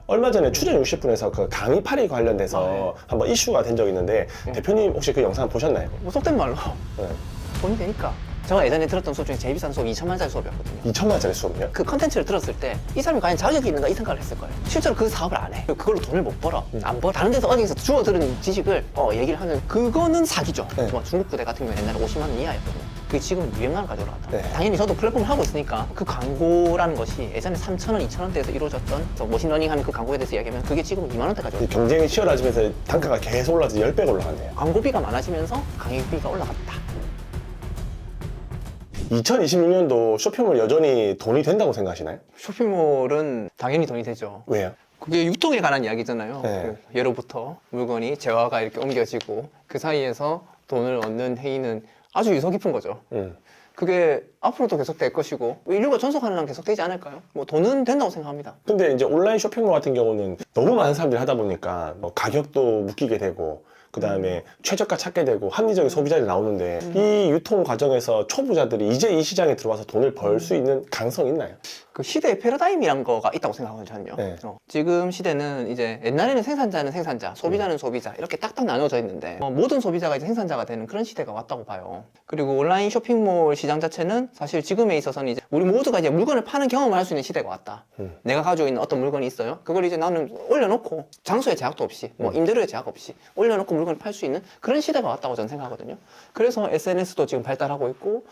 얼마 전에 추전 60분에서 그 강의 파리 관련돼서 한번 이슈가 된 적이 있는데 대표님 혹시 그 영상 보셨나요? 뭐 속된 말로 네. 돈이 되니까. 제가 예전에 들었던 수업 중에 제일 비싼 수업이 2천만짜리 수업이었거든요. 2천만 원짜리 수업이요? 그 컨텐츠를 들었을 때 이 사람이 과연 자격이 있는가 이 생각을 했을 거예요. 실제로 그 사업을 안 해. 그걸로 돈을 못 벌어. 안 벌어. 다른 데서 어디서 주워 들은 지식을 얘기를 하면 그거는 사기죠. 네. 뭐 중국 부대 같은 경우에 옛날에 50만 원 이하였거든요. 그게 지금 200만 원 가져 올라갔다. 네. 당연히 저도 플랫폼을 하고 있으니까 그 광고라는 것이 예전에 3,000원, 2,000원대에서 이루어졌던 머신러닝 하는 그 광고에 대해서 이야기하면 그게 지금 2만 원대까지 올라갔다. 경쟁이 치열해지면서 단가가 계속 올라서 10배가 올라갔네요. 광고비가 많아지면서 강의비가 올라갔다. 2026년도 쇼핑몰 여전히 돈이 된다고 생각하시나요? 쇼핑몰은 당연히 돈이 되죠. 왜요? 그게 유통에 관한 이야기잖아요. 네. 그 예로부터 물건이 재화가 이렇게 옮겨지고 그 사이에서 돈을 얻는 행위는 아주 유서 깊은 거죠. 그게 앞으로도 계속될 것이고 인류가 전속하는 한 계속되지 않을까요? 뭐 돈은 된다고 생각합니다. 근데 이제 온라인 쇼핑몰 같은 경우는 너무 많은 사람들이 하다 보니까 뭐 가격도 묶이게 되고 그 다음에 최저가 찾게 되고 합리적인 소비자들이 나오는데 이 유통 과정에서 초보자들이 이제 이 시장에 들어와서 돈을 벌 수 있는 가능성이 있나요? 그 시대의 패러다임이란 거가 있다고 생각하거든요, 저는요. 네. 지금 시대는 이제 옛날에는 생산자는 생산자, 소비자는 소비자 이렇게 딱딱 나눠져 있는데 모든 소비자가 이제 생산자가 되는 그런 시대가 왔다고 봐요. 그리고 온라인 쇼핑몰 시장 자체는 사실 지금에 있어서는 이제 우리 모두가 이제 물건을 파는 경험을 할 수 있는 시대가 왔다. 내가 가지고 있는 어떤 물건이 있어요. 그걸 이제 나는 올려놓고 장소의 제약도 없이 뭐 임대료의 제약 없이 올려놓고 물건을 팔 수 있는 그런 시대가 왔다고 저는 생각하거든요. 그래서 SNS도 지금 발달하고 있고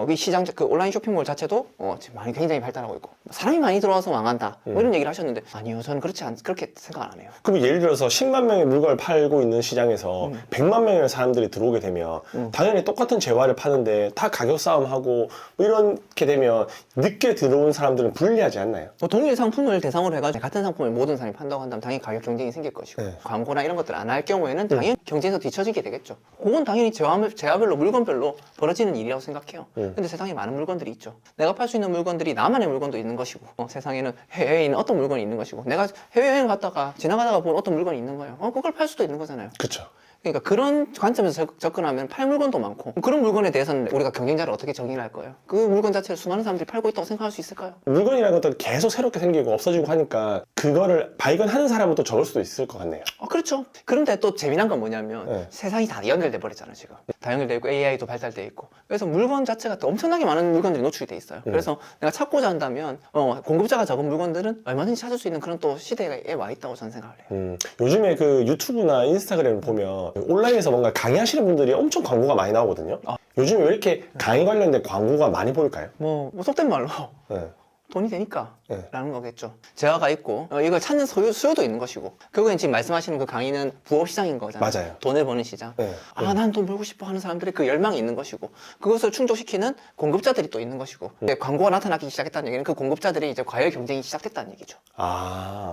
이 시장 그 온라인 쇼핑몰 자체도 지금 많이 굉장히 발달하고 있고 사람이 많이 들어와서 망한다 뭐 이런 얘기를 하셨는데 아니요, 저는 그렇게 생각 안 해요. 그럼 예를 들어서 10만 명의 물건을 팔고 있는 시장에서 100만 명의 사람들이 들어오게 되면 당연히 똑같은 재화를 파는데 다 가격 싸움하고 뭐 이렇게 되면 늦게 들어온 사람들은 불리하지 않나요? 뭐 동일 상품을 대상으로 해가지고 같은 상품을 모든 사람이 판다고 한다면 당연히 가격 경쟁이 생길 것이고 네. 광고나 이런 것들 안 할 경우에는 당연히 경쟁에서 뒤처지게 되겠죠. 그건 당연히 재화별로 물건별로 벌어지는 일이라고 생각해요. 근데 세상에 많은 물건들이 있죠. 내가 팔 수 있는 물건들이 나만의 물건도 있는 것이고 세상에는 해외에 있는 어떤 물건이 있는 것이고 내가 해외여행을 갔다가 지나가다가 본 어떤 물건이 있는 거예요. 그걸 팔 수도 있는 거잖아요. 그렇죠. 그러니까 그런 관점에서 접근하면 팔 물건도 많고 그런 물건에 대해서는 우리가 경쟁자를 어떻게 정의를 할 거예요? 그 물건 자체를 수많은 사람들이 팔고 있다고 생각할 수 있을까요? 물건이라는 것들은 계속 새롭게 생기고 없어지고 하니까 그거를 발견하는 사람은 또 적을 수도 있을 것 같네요. 그렇죠. 그런데 또 재미난 건 뭐냐면 네. 세상이 다 연결돼 버렸잖아요 지금. 다 연결돼 있고 AI도 발달돼 있고 그래서 물건 자체가 또 엄청나게 많은 물건들이 노출이 돼 있어요. 그래서 내가 찾고자 한다면 공급자가 적은 물건들은 얼마든지 찾을 수 있는 그런 또 시대에 와 있다고 저는 생각을 해요. 요즘에 그 유튜브나 인스타그램을 보면 온라인에서 뭔가 강의하시는 분들이 엄청 광고가 많이 나오거든요. 요즘에 왜 이렇게 강의 관련된 광고가 많이 보일까요? 뭐 속된 말로 네. 돈이 되니까 네. 라는 거겠죠. 재화가 있고 이걸 찾는 수요도 있는 것이고 결국엔 지금 말씀하시는 그 강의는 부업 시장인 거잖아요. 맞아요. 돈을 버는 시장. 네. 난 돈 벌고 싶어 하는 사람들의 그 열망이 있는 것이고 그것을 충족시키는 공급자들이 또 있는 것이고 광고가 나타나기 시작했다는 얘기는 그 공급자들이 이제 과열 경쟁이 시작됐다는 얘기죠.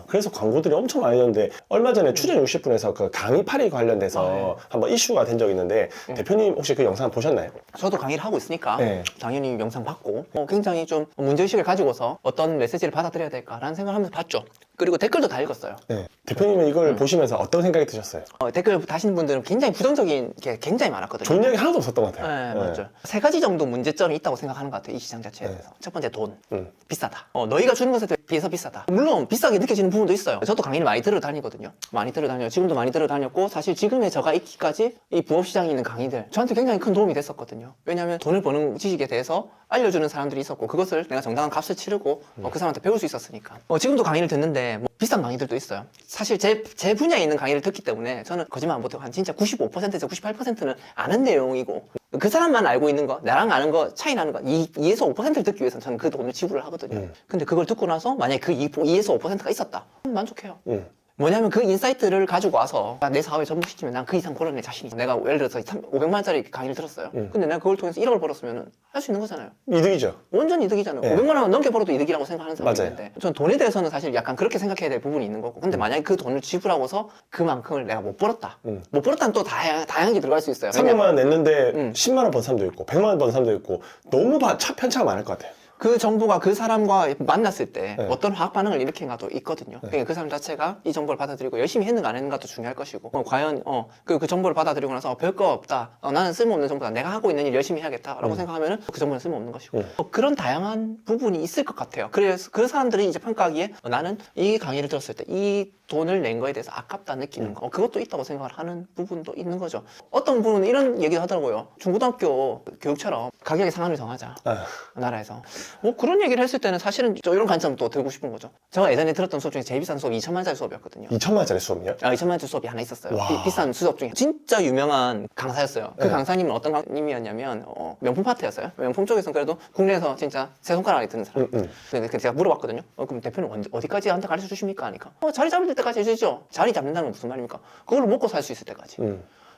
그래서 광고들이 엄청 많이 나오는데 얼마 전에 추전 60분에서 그 강의 파리 관련돼서 한번 이슈가 된 적이 있는데 대표님 혹시 그 영상 보셨나요? 저도 강의를 하고 있으니까 네. 당연히 영상 봤고 굉장히 좀 문제의식을 가지고서 어떤 메시지를 받아들여야 될까라는 생각을 하면서 봤죠. 그리고 댓글도 다 읽었어요. 네. 대표님은 이걸 보시면서 어떤 생각이 드셨어요? 댓글 다시는 분들은 굉장히 부정적인 게 굉장히 많았거든요. 좋은 얘기 하나도 없었던 것 같아요. 네, 맞죠. 세 가지 정도 문제점이 있다고 생각하는 것 같아요. 이 시장 자체에 대해서. 첫 번째 돈. 음. 비싸다. 너희가 주는 것에 비해서 비싸다. 물론 비싸게 느껴지는 부분도 있어요. 저도 강의를 많이 들어 다니거든요. 많이 들어 다녀요. 지금도 많이 들어 다녔고 사실 지금의 저가 있기까지 이 부업 시장에 있는 강의들 저한테 굉장히 큰 도움이 됐었거든요. 왜냐하면 돈을 버는 지식에 대해서 알려주는 사람들이 있었고 그것을 내가 정당한 값을 치르고 그 사람한테 배울 수 있었으니까. 지금도 강의를 듣는데 뭐 비싼 강의들도 있어요. 사실 제 분야에 있는 강의를 듣기 때문에 저는 거짓말 안 못하고 한 진짜 95%에서 98%는 아는 내용이고 그 사람만 알고 있는 거, 나랑 아는 거, 차이 나는 거 2에서 5%를 듣기 위해서는 저는 그 돈을 지불을 하거든요. 근데 그걸 듣고 나서 만약에 그 2에서 5%가 있었다. 만족해요. 뭐냐면 그 인사이트를 가지고 와서 내 사업에 접목시키면 난 그 이상 벌어낼 자신이 있어. 내가 예를 들어서 500만 원짜리 강의를 들었어요. 근데 내가 그걸 통해서 1억을 벌었으면 할 수 있는 거잖아요. 이득이죠. 완전 이득이잖아요. 네. 500만 원 넘게 벌어도 이득이라고 생각하는 사람이 맞아요. 있는데 전 돈에 대해서는 사실 약간 그렇게 생각해야 될 부분이 있는 거고 근데 만약에 그 돈을 지불하고서 그만큼을 내가 못 벌었다. 못 벌었다는 또 다양하게 들어갈 수 있어요. 300만 원 냈는데 10만 원 번 사람도 있고 100만 원 번 사람도 있고 너무 편차가 많을 것 같아요. 그 정보가 그 사람과 만났을 때 네. 어떤 화학 반응을 일으킨가도 있거든요. 그러니까 그 사람 자체가 이 정보를 받아들이고 열심히 했는가 안 했는가도 중요할 것이고 과연 그 정보를 받아들이고 나서 별거 없다. 나는 쓸모없는 정보다. 내가 하고 있는 일 열심히 해야겠다라고 생각하면은 그 정보는 쓸모없는 것이고 그런 다양한 부분이 있을 것 같아요. 그래서 그 사람들이 이제 평가하기에 나는 이 강의를 들었을 때 이 돈을 낸 거에 대해서 아깝다 느끼는 거 그것도 있다고 생각을 하는 부분도 있는 거죠. 어떤 분은 이런 얘기도 하더라고요. 중고등학교 교육처럼 가격의 상한을 정하자. 나라에서 뭐 그런 얘기를 했을 때는 사실은 저 이런 관점도 들고 싶은 거죠. 제가 예전에 들었던 수업 중에 제일 비싼 수업이 2천만 원짜리 수업이었거든요. 2천만 원짜리 수업이요? 2천만 원짜리 수업이 하나 있었어요. 와. 비싼 수업 중에 진짜 유명한 강사였어요. 그 네. 강사님은 어떤 강님이었냐면 명품 파트였어요. 명품 쪽에서는 그래도 국내에서 진짜 세 손가락 안에 드는 사람. 근데 제가 물어봤거든요. 그럼 대표는 어디까지 한테 가르쳐 주십니까? 하니까 자리 잡을 때까지 해주죠. 자리 잡는다는 건 무슨 말입니까? 그걸로 먹고 살 수 있을 때까지.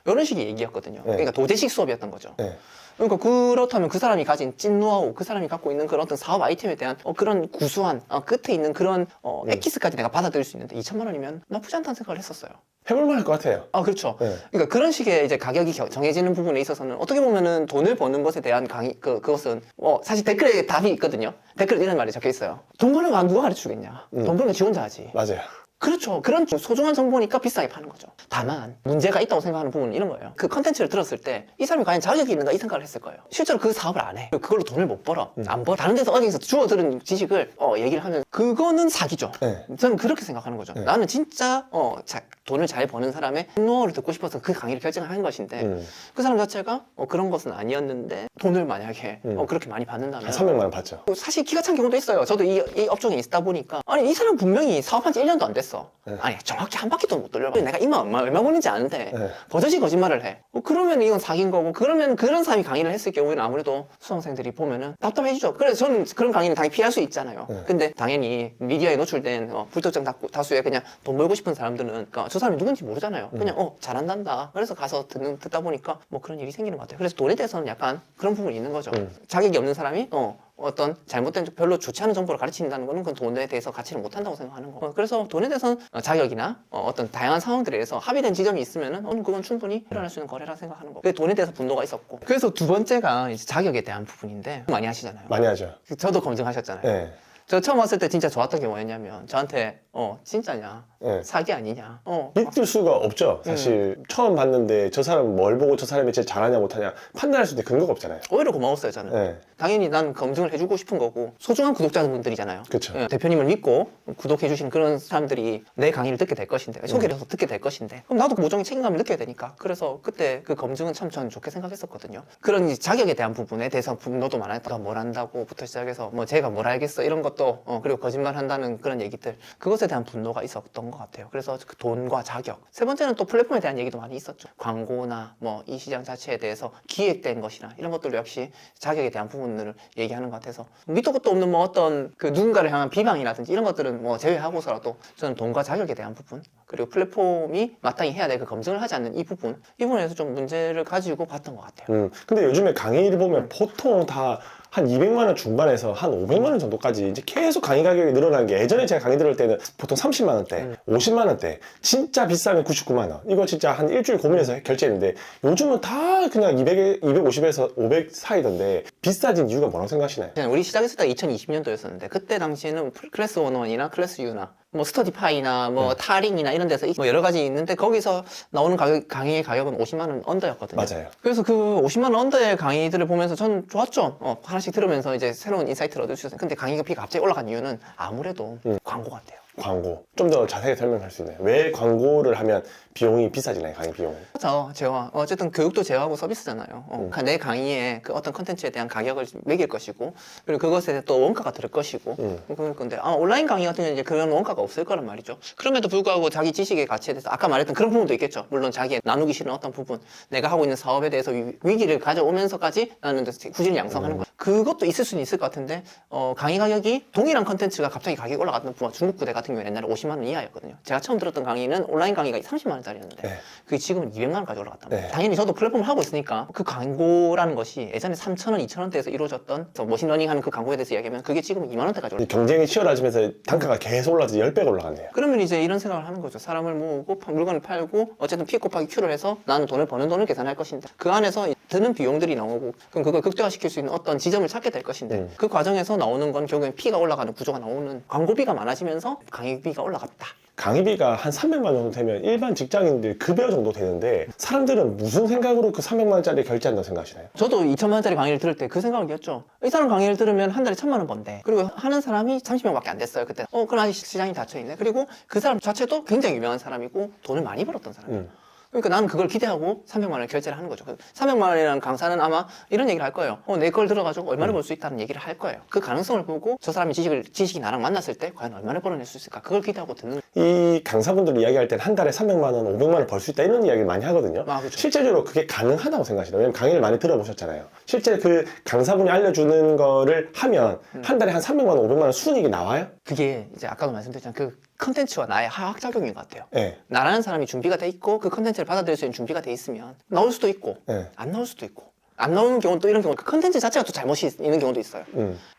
이런 식의 얘기였거든요. 그러니까 도제식 수업이었던 거죠. 네. 그러니까 그렇다면 그 사람이 가진 찐 노하우, 그 사람이 갖고 있는 그런 어떤 사업 아이템에 대한 그런 구수한 끝에 있는 그런 엑기스까지 내가 받아들일 수 있는데 2천만 원이면 나쁘지 않다는 생각을 했었어요. 해볼만 할 것 같아요. 그렇죠. 네. 그러니까 그런 식의 이제 가격이 정해지는 부분에 있어서는 어떻게 보면은 돈을 버는 것에 대한 그것은 사실 댓글에 답이 있거든요. 댓글에 이런 말이 적혀 있어요. 돈 버는 거 누가 가르쳐 주겠냐. 돈 버는 거 지 혼자 하지. 맞아요. 그렇죠. 그런 소중한 정보니까 비싸게 파는 거죠. 다만 문제가 있다고 생각하는 부분은 이런 거예요. 그 컨텐츠를 들었을 때 이 사람이 과연 자격이 있는가 이 생각을 했을 거예요. 실제로 그 사업을 안 해. 그걸로 돈을 못 벌어. 안 벌어. 다른 데서 어디서 주워 들은 지식을 얘기를 하면 그거는 사기죠. 네. 저는 그렇게 생각하는 거죠. 나는 진짜 돈을 잘 버는 사람의 노하우를 듣고 싶어서 그 강의를 결정한 것인데 그 사람 자체가 그런 것은 아니었는데 돈을 만약에 그렇게 많이 받는다면 한 300만 원 받죠. 사실 기가 찬 경우도 있어요. 저도 이 업종에 있다 보니까 아니 이 사람 분명히 사업한 지 1년도 안 됐어. 아니 정확히 한 바퀴도 못 돌려봐. 내가 이만 얼마 버는지 아는데 버젓이 거짓말을 해. 그러면 이건 사기인 거고 그러면 그런 사람이 강의를 했을 경우에는 아무래도 수강생들이 보면은 답답해지죠. 그래서 저는 그런 강의는 당연히 피할 수 있잖아요. 근데 당연히 미디어에 노출된 불특정 다수의 그냥 돈 벌고 싶은 사람들은 그러니까 저 사람이 누군지 모르잖아요. 그냥 잘한단다. 그래서 가서 듣다 보니까 뭐 그런 일이 생기는 것 같아요. 그래서 돈에 대해서는 약간 그런 부분이 있는 거죠. 자격이 없는 사람이 어떤 잘못된 별로 좋지 않은 정보를 가르친다는 거는 그건 돈에 대해서 가치를 못한다고 생각하는 거. 그래서 돈에 대해서는 자격이나 어떤 다양한 상황들에 대해서 합의된 지점이 있으면은 그건 충분히 일어날 수 있는 거래라 생각하는 거. 그게 돈에 대해서 분노가 있었고. 그래서 두 번째가 이제 자격에 대한 부분인데 많이 하시잖아요. 많이 하죠. 저도 검증하셨잖아요. 네. 저 처음 왔을 때 진짜 좋았던 게 뭐였냐면 저한테 진짜냐 네. 사기 아니냐 믿을 수가 없죠. 사실 처음 봤는데 저 사람 뭘 보고 저 사람이 제일 잘하냐 못하냐 판단할 수 있는 근거가 없잖아요. 오히려 고마웠어요 저는. 네. 당연히 난 검증을 해주고 싶은 거고 소중한 구독자분들이잖아요. 그쵸. 대표님을 믿고 구독해주시는 그런 사람들이 내 강의를 듣게 될 것인데 소개를 해서 듣게 될 것인데 그럼 나도 모종의 책임감을 느껴야 되니까 그래서 그때 그 검증은 참 저는 좋게 생각했었거든요. 그런 이제 자격에 대한 부분에 대해서 분노도 많았다. 뭘 한다고부터 시작해서 뭐 제가 뭘 알겠어 이런 것도 그리고 거짓말 한다는 그런 얘기들 그것에 대한 분노가 있었던 것 같아요. 그래서 그 돈과 자격 세 번째는 또 플랫폼에 대한 얘기도 많이 있었죠. 광고나 뭐 이 시장 자체에 대해서 기획된 것이나 이런 것들도 역시 자격에 대한 부분들을 얘기하는 것 같아서 밑도 끝도 없는 뭐 어떤 그 누군가를 향한 비방이라든지 이런 것들은 뭐 제외하고서라도 저는 돈과 자격에 대한 부분 그리고 플랫폼이 마땅히 해야 될 그 검증을 하지 않는 이 부분에서 좀 문제를 가지고 봤던 것 같아요. 근데 요즘에 강의를 보면 보통 다 한 200만 원 중반에서 한 500만 원 정도까지 이제 계속 강의 가격이 늘어나는 게 예전에 제가 강의 들을 때는 보통 30만 원대, 50만 원대, 진짜 비싸면 99만 원. 이거 진짜 한 일주일 고민해서 결제했는데 요즘은 다 그냥 250에서 500 사이던데 비싸진 이유가 뭐라고 생각하시나요? 우리 시작했을 때가 2020년도였었는데 그때 당시에는 클래스 101이나 클래스 U나 뭐 스터디파이나 뭐 타링이나 이런 데서 뭐 여러 가지 있는데 거기서 나오는 강의의 가격은 50만 원 언더였거든요. 맞아요. 그래서 그 50만 원 언더의 강의들을 보면서 저는 좋았죠. 하나씩 들으면서 이제 새로운 인사이트를 얻을 수 있어요. 근데 강의가 갑자기 올라간 이유는 아무래도 광고 같아요. 광고. 좀 더 자세히 설명할 수 있나요? 왜 광고를 하면 비용이 비싸지나요? 강의 비용은? 그렇죠. 제와 어쨌든 교육도 제어하고 서비스잖아요. 그러니까 내 강의에 그 어떤 컨텐츠에 대한 가격을 매길 것이고 그리고 그것에 또 원가가 들을 것이고 그럴 건데 온라인 강의 같은 경우는 이제 그런 원가가 없을 거란 말이죠. 그럼에도 불구하고 자기 지식의 가치에 대해서 아까 말했던 그런 부분도 있겠죠. 물론 자기 나누기 싫은 어떤 부분 내가 하고 있는 사업에 대해서 위기를 가져오면서까지 나는 후진을 양성하는 거 그것도 있을 수는 있을 것 같은데 강의 가격이 동일한 컨텐츠가 갑자기 가격이 올라갔던 부분 중국 구대 같은 경우에 옛날에 50만 원 이하였거든요. 제가 처음 들었던 강의는 온라인 강의가 30만 원짜리였는데 네. 그게 지금은 200만 원까지 올라갔다. 네. 당연히 저도 플랫폼을 하고 있으니까 그 광고라는 것이 예전에 3,000원, 2,000원대에서 이루어졌던 머신러닝 하는 그 광고에 대해서 이야기하면 그게 지금 2만 원대까지 올라갔다. 경쟁이 치열해지면서 단가가 계속 올라서 10배가 올라갔네요. 그러면 이제 이런 생각을 하는 거죠. 사람을 모으고 물건을 팔고 어쨌든 P 곱하기 Q를 해서 나는 돈을 버는 돈을 계산할 것인데 그 안에서 드는 비용들이 나오고 그럼 그걸 극대화시킬 수 있는 어떤 지점을 찾게 될 것인데 그 과정에서 나오는 건 결국엔 피가 올라가는 구조가 나오는 광고비가 많아지면서 강의비가 올라갔다. 강의비가 한 300만 원 정도 되면 일반 직장인들 급여 정도 되는데 사람들은 무슨 생각으로 그 300만 원짜리 결제한다고 생각하시나요? 저도 2천만 원짜리 강의를 들을 때 그 생각이었죠. 이 사람 강의를 들으면 한 달에 1,000만 원 번대. 그리고 하는 사람이 30명밖에 안 됐어요. 그때. 그럼 아직 시장이 닫혀있네. 그리고 그 사람 자체도 굉장히 유명한 사람이고 돈을 많이 벌었던 사람이에요. 그러니까 나는 그걸 기대하고 300만 원을 결제를 하는 거죠. 300만 원이라는 강사는 아마 이런 얘기를 할 거예요. 내 걸 들어가지고 얼마를 벌 수 있다는 얘기를 할 거예요. 그 가능성을 보고 저 사람이 지식이 나랑 만났을 때 과연 얼마를 벌어낼 수 있을까? 그걸 기대하고 듣는. 이 강사분들이 이야기할 때는 한 달에 300만 원, 500만 원 벌 수 있다 이런 이야기를 많이 하거든요. 그렇죠. 실제적으로 그게 가능하다고 생각하시나요? 왜냐면 강의를 많이 들어보셨잖아요. 실제 그 강사분이 알려주는 거를 하면 한 달에 한 300만 원, 500만 원 순이익이 나와요? 그게 이제 아까도 말씀드렸지만 그 컨텐츠와 나의 화학작용인 것 같아요. 네. 나라는 사람이 준비가 돼 있고 그 컨텐츠를 받아들일 수 있는 준비가 돼 있으면 나올 수도 있고 네. 안 나올 수도 있고 안 나오는 경우는 또 이런 경우 그 컨텐츠 자체가 또 잘못이 있는 경우도 있어요.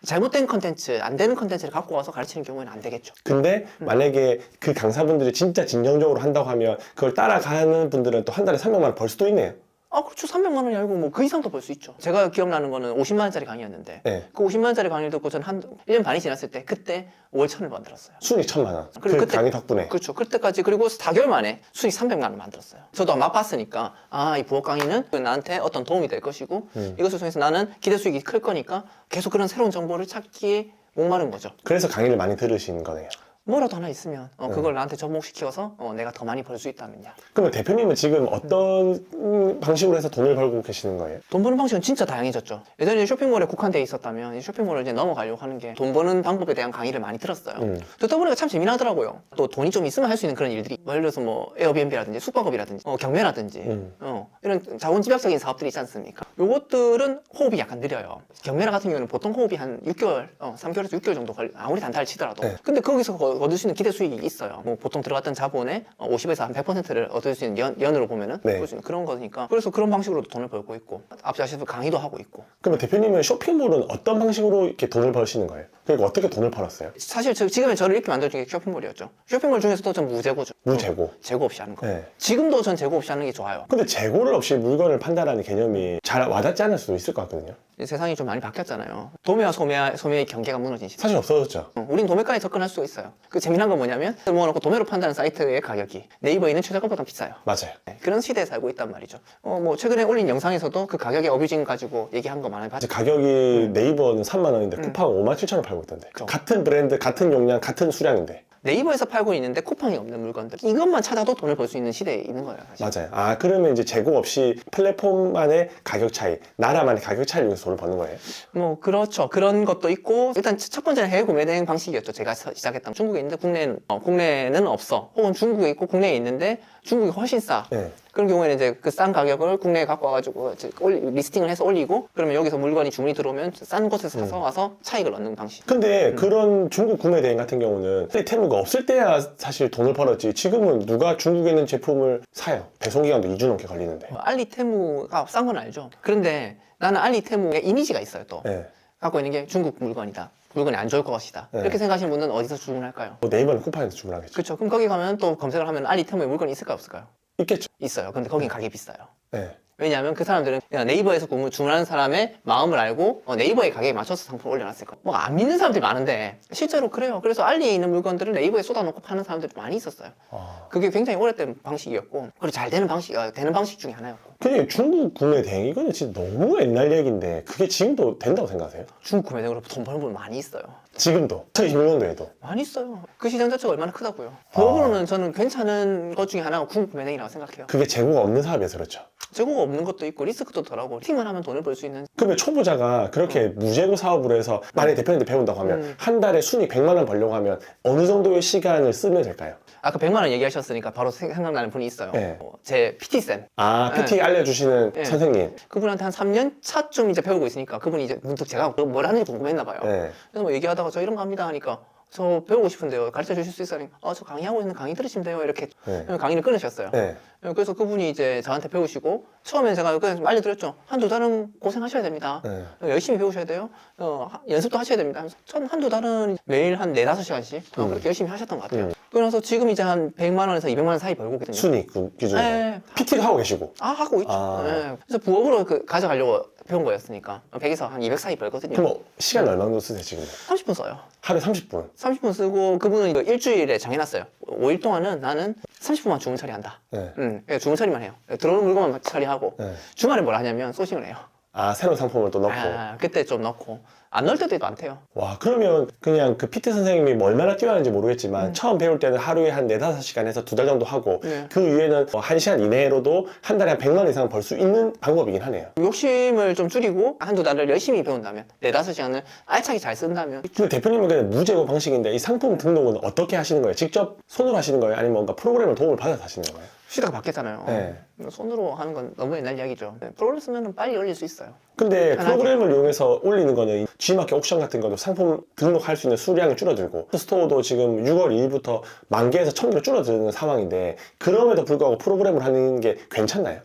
잘못된 컨텐츠, 안 되는 컨텐츠를 갖고 와서 가르치는 경우에는 안 되겠죠. 근데 만약에 그 강사분들이 진짜 진정적으로 한다고 하면 그걸 따라가는 분들은 또 한 달에 300만 원 벌 수도 있네요. 그렇죠. 300만 원이 아니고 뭐 그 이상도 벌 수 있죠. 제가 기억나는 거는 50만 원짜리 강의였는데 네. 그 50만 원짜리 강의를 듣고 전 1년 반이 지났을 때 그때 월 1,000을 만들었어요. 순이익 1,000만 원. 그 그때- 강의 덕분에. 그렇죠. 그때까지 그리고 4개월 만에 수익 300만 원 만들었어요. 저도 맛봤으니까 이 부업 강의는 나한테 어떤 도움이 될 것이고 이것을 통해서 나는 기대 수익이 클 거니까 계속 그런 새로운 정보를 찾기에 목마른 거죠. 그래서 강의를 많이 들으시는 거네요. 뭐라도 하나 있으면 그걸 나한테 접목시켜서 내가 더 많이 벌 수 있다면야. 그러면 대표님은 지금 어떤 방식으로 해서 돈을 벌고 계시는 거예요? 돈 버는 방식은 진짜 다양해졌죠. 예전에 쇼핑몰에 국한돼 있었다면 이 쇼핑몰을 이제 넘어가려고 하는 게 돈 버는 방법에 대한 강의를 많이 들었어요. 듣다 보니까 참 재미나더라고요. 또 돈이 좀 있으면 할 수 있는 그런 일들이 예를 들어서 뭐 에어비앤비라든지 숙박업이라든지 경매라든지 이런 자본집약적인 사업들이 있지 않습니까? 요것들은 호흡이 약간 느려요. 경매라 같은 경우는 보통 호흡이 한 6개월, 3개월에서 6개월 정도 걸려. 아무리 단타를 치더라도. 네. 근데 거기서 얻을 수 있는 기대 수익이 있어요. 뭐 보통 들어갔던 자본의 50에서 한 100%를 얻을 수 있는 연으로 보면은 네. 볼 수 있는 그런 거니까. 그래서 그런 방식으로도 돈을 벌고 있고 앞서 아시다시피 강의도 하고 있고. 그러면 대표님은 쇼핑몰은 어떤 방식으로 이렇게 돈을 버시는 거예요? 그러니까 어떻게 돈을 벌었어요? 사실 지금의 저를 이렇게 만들어준 게 쇼핑몰이었죠. 쇼핑몰 중에서도 전 무재고죠. 무재고. 재고 없이 하는 거. 네. 지금도 전 재고 없이 하는 게 좋아요. 근데 재고를 없이 물건을 판다라는 개념이 잘 와닿지 않을 수도 있을 것 같거든요. 이제 세상이 좀 많이 바뀌었잖아요. 도매와 소매의 경계가 무너진 시대. 사실 없어졌죠. 우린 도매가에 접근할 수가 있어요. 그 재미난 건 뭐냐면 모아놓고 도매로 판다는 사이트의 가격이 네이버에 있는 최저가보다 비싸요. 맞아요. 네, 그런 시대에 살고 있단 말이죠. 뭐 최근에 올린 영상에서도 그 가격의 어뷰징 가지고 얘기한 거 많이 봤죠. 이제 가격이 네이버는 3만 원인데 쿠팡은 5만 7천 원 팔고 있던데. 그럼. 같은 브랜드, 같은 용량, 같은 수량인데. 네이버에서 팔고 있는데 쿠팡이 없는 물건들 이것만 찾아도 돈을 벌 수 있는 시대에 있는 거예요. 사실. 맞아요. 그러면 이제 재고 없이 플랫폼만의 가격 차이, 나라만의 가격 차이를 위해서 돈을 버는 거예요. 뭐 그렇죠. 그런 것도 있고 일단 첫 번째는 해외 구매 대행 방식이었죠. 제가 시작했던 중국에 있는데 국내는 없어. 혹은 중국에 있고 국내에 있는데 중국이 훨씬 싸. 네. 그런 경우에는 이제 그 싼 가격을 국내에 갖고 와가지고 이제 리스팅을 해서 올리고 그러면 여기서 물건이 주문이 들어오면 싼 곳에서 사서 와서 차익을 얻는 방식. 근데 그런 중국 구매 대행 같은 경우는 테무가 없을 때야 사실 돈을 벌었지. 지금은 누가 중국에 있는 제품을 사요? 배송 기간도 2주 넘게 걸리는데. 알리테무가 싼 건 알죠. 그런데 나는 알리테무의 이미지가 있어요. 또 네. 갖고 있는 게 중국 물건이다. 물건이 안 좋을 것이다. 네. 이렇게 생각하시는 분은 어디서 주문할까요? 뭐 네이버는 쿠팡에서 주문하겠죠. 그렇죠. 그럼 거기 가면 또 검색을 하면 알리테무에 물건이 있을까요? 없을까요? 있겠죠. 있어요. 근데 거긴 가격이 비싸요. 네. 왜냐하면 그 사람들은 그냥 네이버에서 주문하는 사람의 마음을 알고 네이버의 가격에 맞춰서 상품을 올려놨을 거예요. 뭐 안 믿는 사람들이 많은데 실제로 그래요. 그래서 알리에 있는 물건들을 네이버에 쏟아놓고 파는 사람들이 많이 있었어요. 그게 굉장히 오래된 방식이었고 그리고 잘 되는 방식 중에 하나였고. 근데 중국 구매 대행 이거는 진짜 너무 옛날 얘기인데 그게 지금도 된다고 생각하세요? 중국 구매대으로 돈 버는 분 많이 있어요. 지금도 2026년도에도 많이 있어요. 그 시장 자체가 얼마나 크다고요. 부업으로는 저는 괜찮은 것 중에 하나가 중국 구매대행이라고 생각해요. 그게 재고가 없는 사업이어서 그렇죠. 재고가 없는 것도 있고 리스크도 덜하고 팀만 하면 돈을 벌 수 있는. 그러면 초보자가 그렇게 무재고 사업으로 해서 만약에 대표님한테 배운다고 하면 한 달에 순이익 100만 원 벌려고 하면 어느 정도의 시간을 쓰면 될까요? 아까 100만 원 얘기하셨으니까 바로 생각나는 분이 있어요. 네. 제 PT쌤. PT 알려주시는 네. 선생님. 그분한테 한 3년 차쯤 이제 배우고 있으니까 그분이 이제 문득 제가 뭘 하는지 궁금했나 봐요. 네. 그래서 뭐 얘기하다가 저 이런 거 합니다 하니까 저 배우고 싶은데요. 가르쳐 주실 수 있어요? 저 강의하고 있는 강의 들으시면 돼요. 이렇게 네. 강의를 끊으셨어요. 네. 그래서 그분이 이제 저한테 배우시고 처음엔 제가 그냥 알려드렸죠. 한두 달은 고생하셔야 됩니다. 네. 열심히 배우셔야 돼요. 연습도 하셔야 됩니다. 하면서 전 한두 달은 매일 한 4-5시간씩 그렇게 열심히 하셨던 것 같아요. 그러면서 지금 이제 한 100만 원에서 200만 원 사이 벌고 있거든요. 순익 기준으로. 네. PT도 하고 계시고. 하고 있죠. 아. 네. 그래서 부업으로 가져가려고 배운 거였으니까 100에서 한 200 사이 벌거든요. 그럼 시간 얼마 정도 쓰세요, 지금? 30분 써요. 하루에 30분. 30분 쓰고 그분은 이거 일주일에 정해놨어요. 5일 동안은 나는 30분만 주문 처리한다. 네. 그냥 주문 처리만 해요. 들어오는 물건만 처리하고 네. 주말에 뭘 하냐면 소싱을 해요. 아, 새로운 상품을 또 넣고. 그때 좀 넣고 안 넣을 때도 많대요. 와, 그러면 그냥 그 PT 선생님이 뭐 얼마나 뛰어나는지 모르겠지만 처음 배울 때는 하루에 한 4-5시간에서 2달 정도 하고 네. 그 이후에는 1시간 이내로도 한 달에 한 100만 원 이상 벌 수 있는 방법이긴 하네요. 욕심을 좀 줄이고 한두 달을 열심히 배운다면 4-5시간을 알차게 잘 쓴다면 근데 대표님은 그냥 무제고 방식인데 이 상품 등록은 어떻게 하시는 거예요? 직접 손으로 하시는 거예요? 아니면 뭔가 프로그램을 도움을 받아서 하시는 거예요? 시대가 바뀌었잖아요. 네. 손으로 하는 건 너무 옛날 이야기죠. 프로그램 쓰면 빨리 올릴 수 있어요. 근데 편하게. 프로그램을 이용해서 올리는 거는 G마켓 옥션 같은 것도 상품 등록할 수 있는 수량이 줄어들고 스토어도 지금 6월 2일부터 10,000개에서 1,000개로 줄어드는 상황인데 그럼에도 불구하고 프로그램을 하는 게 괜찮나요?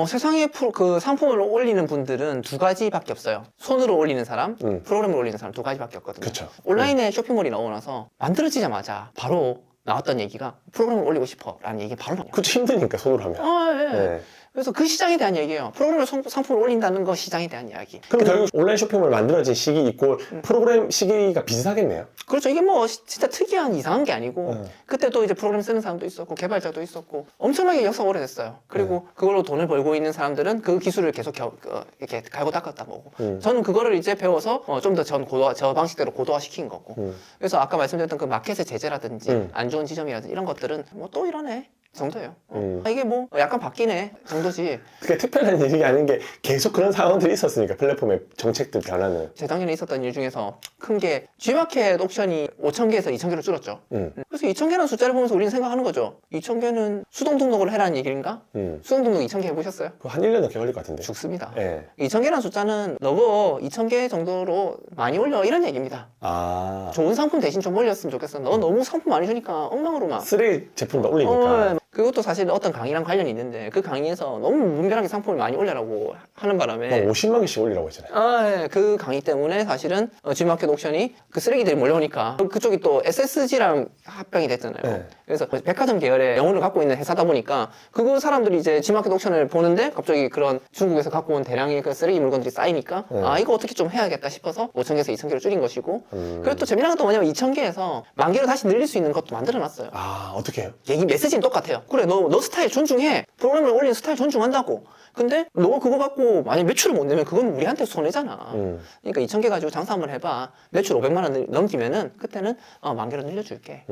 세상에 그 상품을 올리는 분들은 두 가지밖에 없어요. 손으로 올리는 사람, 프로그램으로 올리는 사람 두 가지밖에 없거든요. 그쵸. 온라인에 쇼핑몰이 나오고 나서 만들어지자마자 바로 나왔던 얘기가 프로그램을 올리고 싶어 라는 얘기 바로 나와요. 그쵸, 힘드니까 손으로 하면. 예. 네. 그래서 그 시장에 대한 얘기예요. 프로그램을 상품을 올린다는 거 시장에 대한 이야기. 그럼 결국 온라인 쇼핑몰 만들어진 시기 이꼴 프로그램 시기가 비슷하겠네요. 그렇죠. 이게 뭐 진짜 특이한 이상한 게 아니고 그때 또 이제 프로그램 쓰는 사람도 있었고 개발자도 있었고 엄청나게 역사가 오래됐어요. 그리고 그걸로 돈을 벌고 있는 사람들은 그 기술을 계속 이렇게 갈고 닦았다 거고 저는 그거를 이제 배워서 좀 더 저 방식대로 고도화시킨 거고 그래서 아까 말씀드렸던 그 마켓의 제재라든지 안 좋은 지점이라든지 이런 것들은 뭐 또 이러네 정도예요. 이게 뭐 약간 바뀌네 정도지. 그게 특별한 일이 아닌 게 계속 그런 상황들이 있었으니까 플랫폼의 정책들 변화는. 재작년에 있었던 일 중에서 큰 게 G마켓 옵션이 5,000개에서 2,000개로 줄었죠. 그래서 2,000개라는 숫자를 보면서 우리는 생각하는 거죠. 2,000개는 수동 등록을 해라는 얘기인가? 수동 등록 2,000개 해보셨어요? 그거 한 1년 넘게 걸릴 것 같은데. 죽습니다. 예. 2,000개라는 숫자는 너거 2,000개 정도로 많이 올려 이런 얘기입니다. 아. 좋은 상품 대신 좀 올렸으면 좋겠어. 너 너무 상품 많이 주니까 엉망으로 막. 쓰레기 제품도 올리니까. 그것도 사실 어떤 강의랑 관련이 있는데 그 강의에서 너무 무분별하게 상품을 많이 올려라고 하는 바람에 50만 개씩 올리라고 했잖아요. 그 강의 때문에 사실은 G마켓 옥션이 그 쓰레기들이 몰려오니까 그쪽이 또 SSG랑 합병이 됐잖아요. 네. 그래서 백화점 계열의 영혼을 갖고 있는 회사다 보니까 그거 사람들이 이제 G마켓 옥션을 보는데 갑자기 그런 중국에서 갖고 온 대량의 그 쓰레기 물건들이 쌓이니까 이거 어떻게 좀 해야겠다 싶어서 5,000개에서 2,000개로 줄인 것이고 그리고 또 재미난 건 뭐냐면 2,000개에서 10,000개로 다시 늘릴 수 있는 것도 만들어놨어요. 아, 어떻게 해요? 얘기 메시지는 똑같아요. 그래 너 스타일 존중해. 프로그램을 올리는 스타일 존중한다고. 근데 너 그거 갖고 만약 매출을 못 내면 그건 우리한테 손해잖아. 그러니까 2,000개 가지고 장사 한번 해봐. 매출 500만 원 넘기면은 그때는 10,000개로 늘려줄게.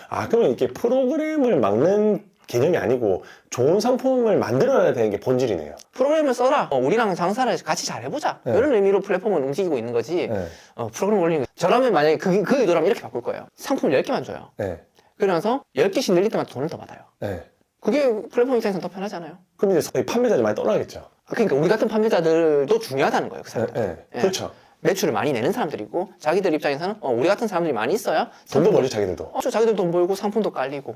아, 그러면 이게 프로그램을 막는 개념이 아니고 좋은 상품을 만들어야 되는 게 본질이네요. 프로그램을 써라. 우리랑 장사를 같이 잘 해보자. 이런 의미로 플랫폼을 움직이고 있는 거지. 네. 프로그램 올리는 거. 저라면 만약에 그 의도라면 이렇게 바꿀 거예요. 상품을 10개만 줘요. 네. 그러면서 10개씩 늘릴 때마다 돈을 더 받아요. 네. 그게 플랫폼 입장에서는 더 편하잖아요. 그럼 이제 판매자들 많이 떠나겠죠. 그러니까 우리 같은 판매자들도 중요하다는 거예요. 그 네. 사람들. 네. 예. 그렇죠. 매출을 많이 내는 사람들이고 자기들 입장에서는 우리 같은 사람들이 많이 있어야 돈도 벌죠, 자기들도. 자기들 돈 벌고 상품도 깔리고